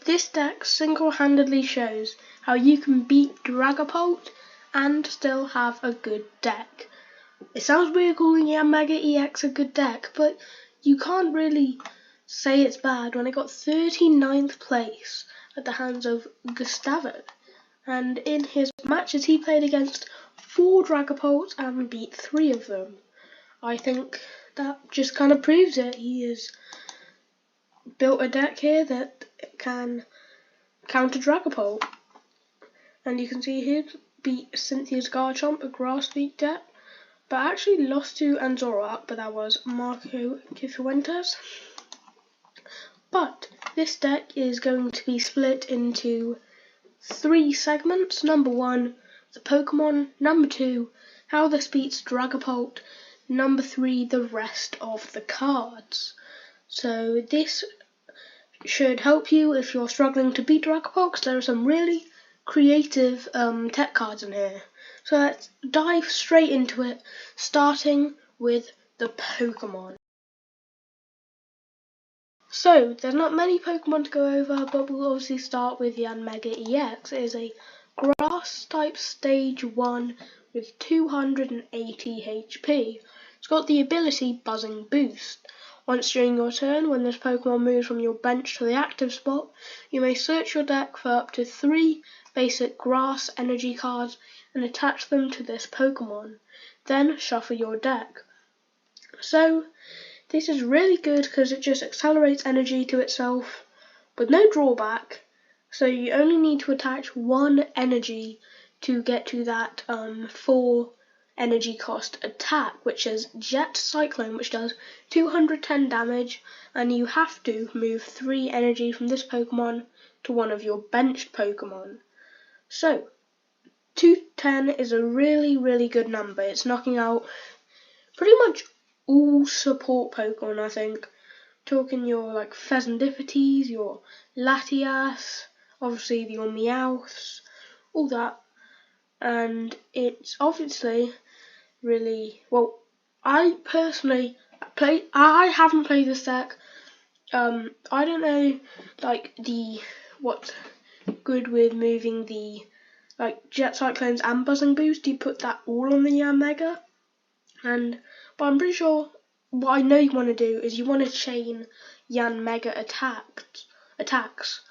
This deck single-handedly shows how you can beat Dragapult and still have a good deck. It sounds weird calling Yanmega EX a good deck, but you can't really say it's bad when it got 39th place at the hands of Gustavo. And in his matches he played against 4 Dragapults and beat 3 of them. I think that just kind of proves it. He has built a deck here that can counter Dragapult. And you can see he beat Cynthia's Garchomp, a grass beat deck, but actually lost to Anzorak, but that was Marco Cifuentes. But this deck is going to be split into 3 segments. Number 1, the Pokemon. Number 2, how this beats Dragapult. Number 3, the rest of the cards. So this should help you if you're struggling to beat Dragapult, because there are some really creative tech cards in here. So let's dive straight into it, starting with the Pokemon. So there's not many Pokemon to go over, but we'll obviously start with Yanmega EX. It is a grass type stage 1 with 280 HP. It's got the ability Buzzing Boost. Once during your turn, when this Pokemon moves from your bench to the active spot, you may search your deck for up to 3 basic grass energy cards and attach them to this Pokemon. Then shuffle your deck. So this is really good because it just accelerates energy to itself with no drawback. So you only need to attach 1 energy to get to that 4 energy cost attack, which is Jet Cyclone, which does 210 damage, and you have to move 3 energy from this Pokemon to one of your benched Pokemon. So 210 is a really good number. It's knocking out pretty much all support Pokemon, I think. Talking your like Phesandipities, your Latias, obviously your Meowths, all that. And it's obviously really well. I personally I haven't played this deck. I don't know like what's good with moving the like Jet Cyclones and Buzzing Boost. You put that all on the Yanmega, but I'm pretty sure what I know you want to do is you want to chain Yanmega attacks,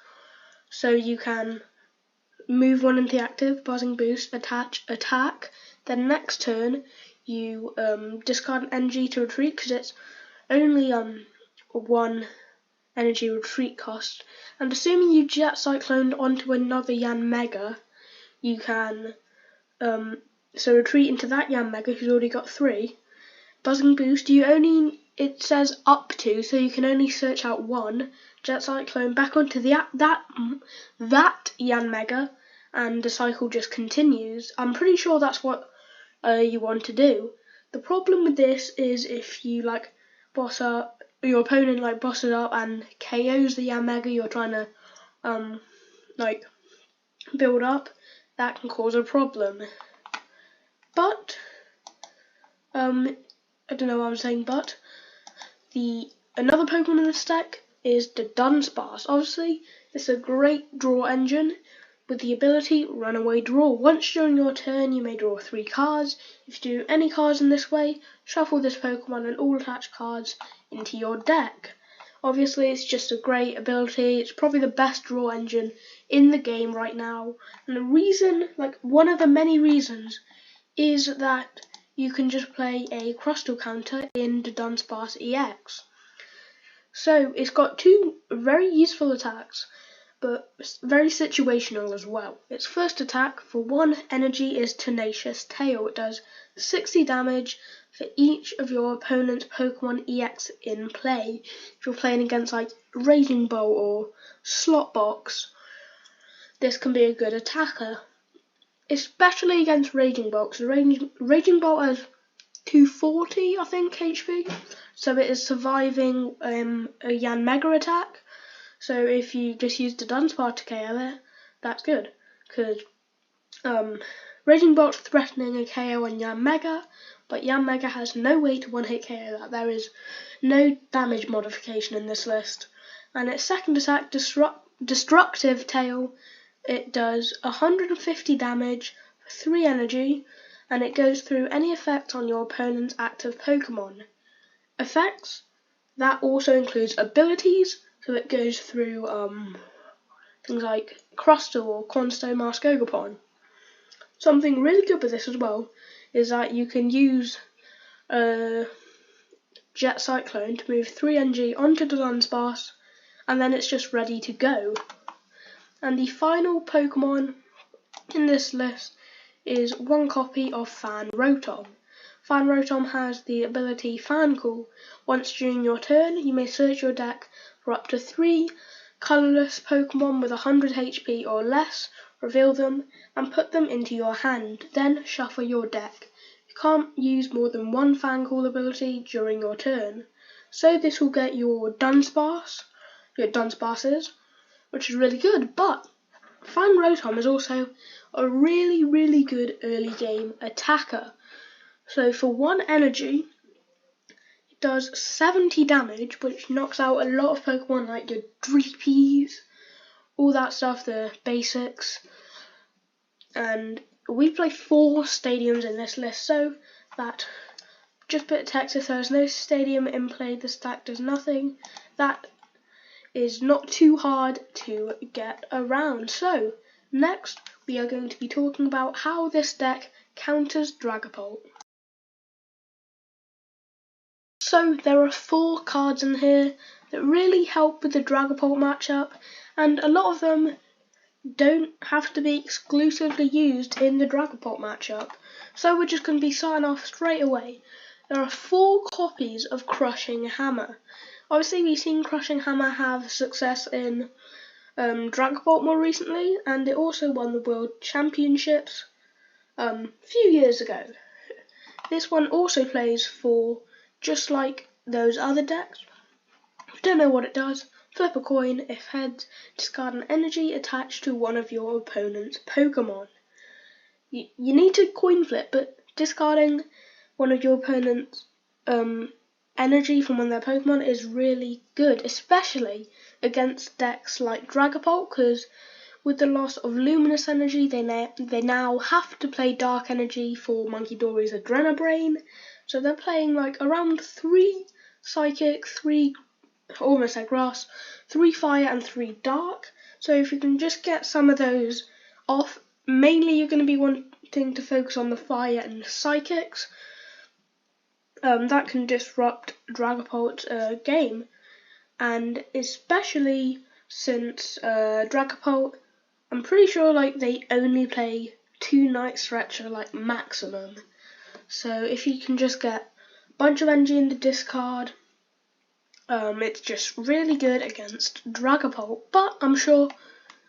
so you can move 1 into the active, Buzzing Boost, attach, attack. Then next turn you discard an energy to retreat because it's only 1 energy retreat cost. And assuming you Jet Cycloned onto another Yanmega, you can so retreat into that Yanmega who's already got 3. Buzzing Boost, it says up to, so you can only search out 1. Jet Cyclone back onto that Yanmega, and the cycle just continues. I'm pretty sure that's what you want to do. The problem with this is if you like boss up, your opponent like bosses up and KOs the Yanmega you're trying to like build up, that can cause a problem. But I don't know what I'm saying, but another Pokemon in this deck is the Dunsparce. Obviously, it's a great draw engine with the ability Runaway Draw. Once during your turn, you may draw 3 cards. If you do any cards in this way, shuffle this Pokemon and all attached cards into your deck. Obviously, it's just a great ability. It's probably the best draw engine in the game right now. And the reason, like one of the many reasons, is that you can just play a Crustal counter in the Dunsparce EX. So it's got 2 very useful attacks, but very situational as well. Its first attack for 1 energy is Tenacious Tail. It does 60 damage for each of your opponent's Pokemon EX in play. If you're playing against like Raging Bolt or Slotbox, this can be a good attacker. Especially against Raging Bolt, because Raging Bolt has 240, I think, HP, so it is surviving a Yanmega attack. So if you just use the Dunsparce to KO it, that's good, because Raging Bolt's threatening a KO on Yanmega, but Yanmega has no way to one-hit KO that. There is no damage modification in this list. And its second attack, Disrupt, destructive tail, it does 150 damage for 3 energy, and it goes through any effect on your opponent's active Pokemon. Effects, that also includes abilities, so it goes through things like Crustle or Cornstone Mask Ogopon. Something really good with this as well is that you can use Jet Cyclone to move 3 energy onto the Dunsparce, and then it's just ready to go. And the final Pokemon in this list is one copy of Fan Rotom. Fan Rotom has the ability Fan Call. Once during your turn, you may search your deck for up to 3 colourless Pokemon with 100 HP or less, reveal them, and put them into your hand. Then shuffle your deck. You can't use more than one Fan Call ability during your turn. So this will get your Dunsparces, which is really good, but Fan Rotom is also a really good early game attacker. So for 1 energy, it does 70 damage, which knocks out a lot of Pokemon like your Dreepies, all that stuff, the basics. And we play 4 stadiums in this list, so that, just put text if there's no stadium in play, the stack does nothing. That is not too hard to get around. So next we are going to be talking about how this deck counters Dragapult. So there are 4 cards in here that really help with the Dragapult matchup, and a lot of them don't have to be exclusively used in the Dragapult matchup. So we're just going to be starting off straight away. There are 4 copies of Crushing Hammer. Obviously we've seen Crushing Hammer have success in Dragapult more recently, and it also won the World Championships a few years ago. This one also plays for just like those other decks. If you don't know what it does, flip a coin. If heads, discard an energy attached to one of your opponent's Pokemon. You need to coin flip, but discarding one of your opponent's energy from one of their Pokemon is really good, especially against decks like Dragapult, because with the loss of Luminous Energy, they now have to play Dark Energy for Monkey Dory's Adrenabrain. So they're playing like around 3 Psychic, 3 almost like Grass, 3 Fire and 3 Dark. So if you can just get some of those off, mainly you're going to be wanting to focus on the Fire and Psychics. That can disrupt Dragapult's game, and especially since Dragapult, I'm pretty sure like they only play 2 Night Stretcher like maximum. So if you can just get a bunch of energy in the discard, it's just really good against Dragapult. But I'm sure,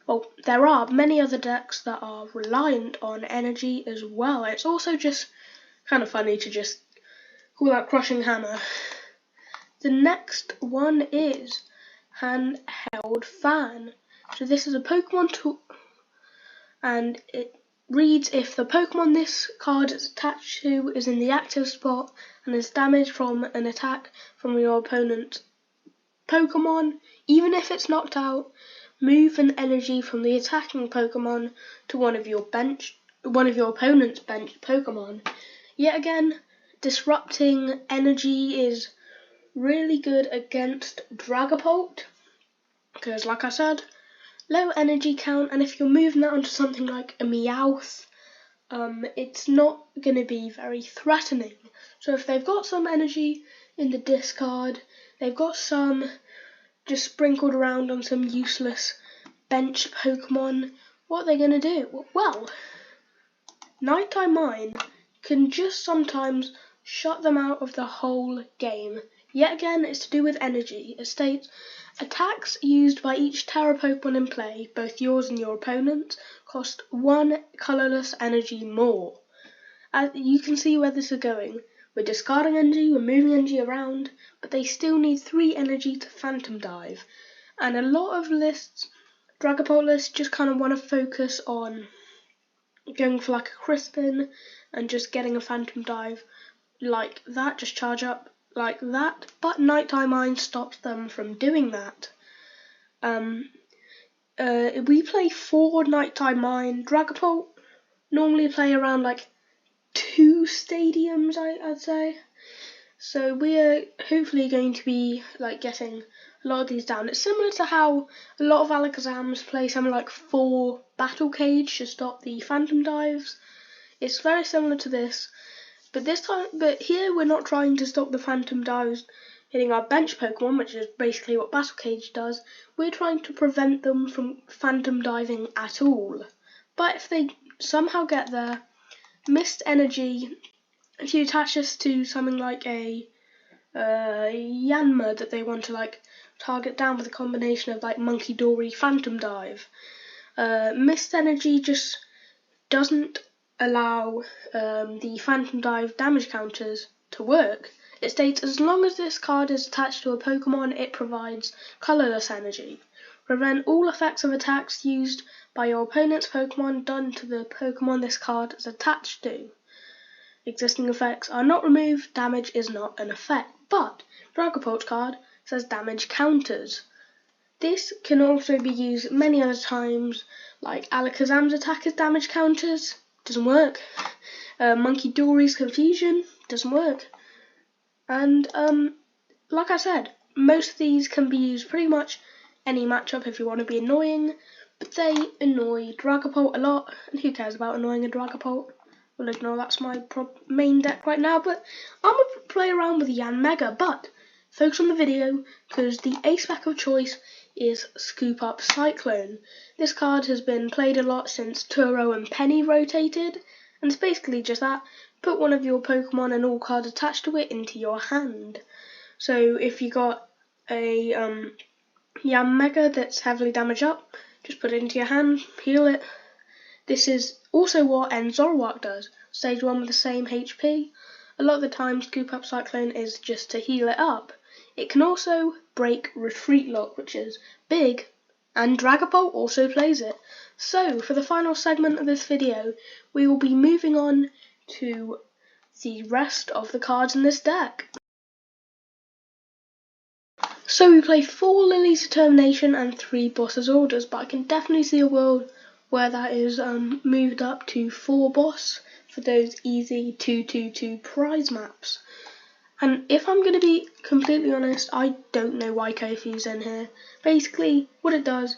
well, there are many other decks that are reliant on energy as well. It's also just kind of funny to just call out Crushing Hammer. The next one is Handheld Fan. So this is a Pokemon tool, and it reads if the Pokemon this card is attached to is in the active spot and is damaged from an attack from your opponent's Pokemon, even if it's knocked out, move an energy from the attacking Pokemon to one of your opponent's bench Pokemon. Yet again, disrupting energy is really good against Dragapult, because like I said, low energy count, and if you're moving that onto something like a Meowth, it's not going to be very threatening. So if they've got some energy in the discard, they've got some just sprinkled around on some useless bench Pokemon, what are they going to do? Well, Nighttime Mine can just sometimes shut them out of the whole game. Yet again, it's to do with energy. It states, attacks used by each Terra Pokemon in play, both yours and your opponent's, cost 1 colourless energy more. As you can see where this is going. We're discarding energy, we're moving energy around, but they still need 3 energy to Phantom Dive. And a lot of lists, Dragapult lists, just kind of want to focus on going for like a Crispin and just getting a Phantom Dive like that, just charge up like that, but Nighttime Mine stops them from doing that. we play 4 nighttime mine. Dragapult normally play around like 2 stadiums, I'd say. So we are hopefully going to be like getting a lot of these down. It's similar to how a lot of Alakazams play something like 4 battle cage to stop the phantom dives. It's very similar to this, but here we're not trying to stop the phantom dives hitting our bench Pokemon, which is basically what battle cage does. We're trying to prevent them from phantom diving at all. But if they somehow get there, Mist Energy, if you attach this to something like a Yanma that they want to like target down with a combination of like Monkey Dory, Phantom Dive, Mist Energy just doesn't allow the Phantom Dive damage counters to work. It states as long as this card is attached to a Pokemon, it provides colourless energy. Prevent all effects of attacks used by your opponent's Pokemon done to the Pokemon this card is attached to. Existing effects are not removed, damage is not an effect. But Dragapult card says damage counters. This can also be used many other times, like Alakazam's attack as damage counters, doesn't work. Monkey Dory's confusion, doesn't work. And like I said, most of these can be used pretty much any matchup if you want to be annoying, but they annoy Dragapult a lot, and who cares about annoying a Dragapult? Well, ignore that's my main deck right now, but I'm going to play around with Yanmega, but focus on the video, because the ace spec of choice is Scoop Up Cyclone. This card has been played a lot since Turo and Penny rotated, and it's basically just that. Put one of your Pokemon and all cards attached to it into your hand. So if you got a Yanmega that's heavily damaged up, just put it into your hand, heal it. This is also what Zoroark does, stage 1 with the same HP. A lot of the time Scoop Up Cyclone is just to heal it up. It can also break Retreat Lock, which is big, and Dragapult also plays it. So for the final segment of this video, we will be moving on to the rest of the cards in this deck. So we play 4 Lily's Determination and 3 Boss's Orders, but I can definitely see a world where that is moved up to 4 Boss for those easy 2-2-2 prize maps. And if I'm going to be completely honest, I don't know why Kofi's in here. Basically, what it does,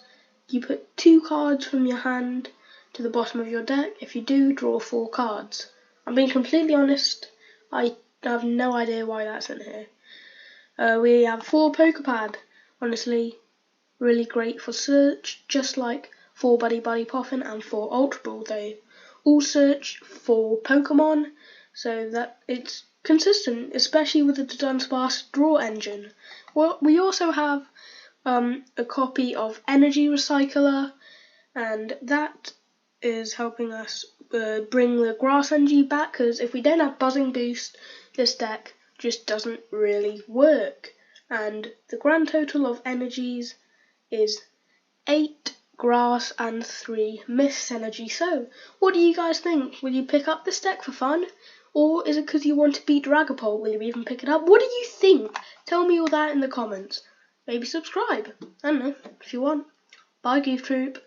you put 2 cards from your hand to the bottom of your deck. If you do, draw 4 cards. I'm being completely honest, I have no idea why that's in here. We have 4 Pokepad, honestly, really great for search, just like 4 Buddy Buddy Poffin and 4 Ultra Ball. They all search for Pokemon, so that it's consistent, especially with the Dunsparce draw engine. Well, we also have a copy of Energy Recycler, and that is helping us bring the Grass Energy back, because if we don't have Buzzing Boost, this deck just doesn't really work. And the grand total of energies is 8 Grass and 3 Mist Energy. So, what do you guys think? Will you pick up this deck for fun? Or is it because you want to beat Dragapult? Will you even pick it up? What do you think? Tell me all that in the comments. Maybe subscribe. I don't know, if you want. Bye, Goof Troop.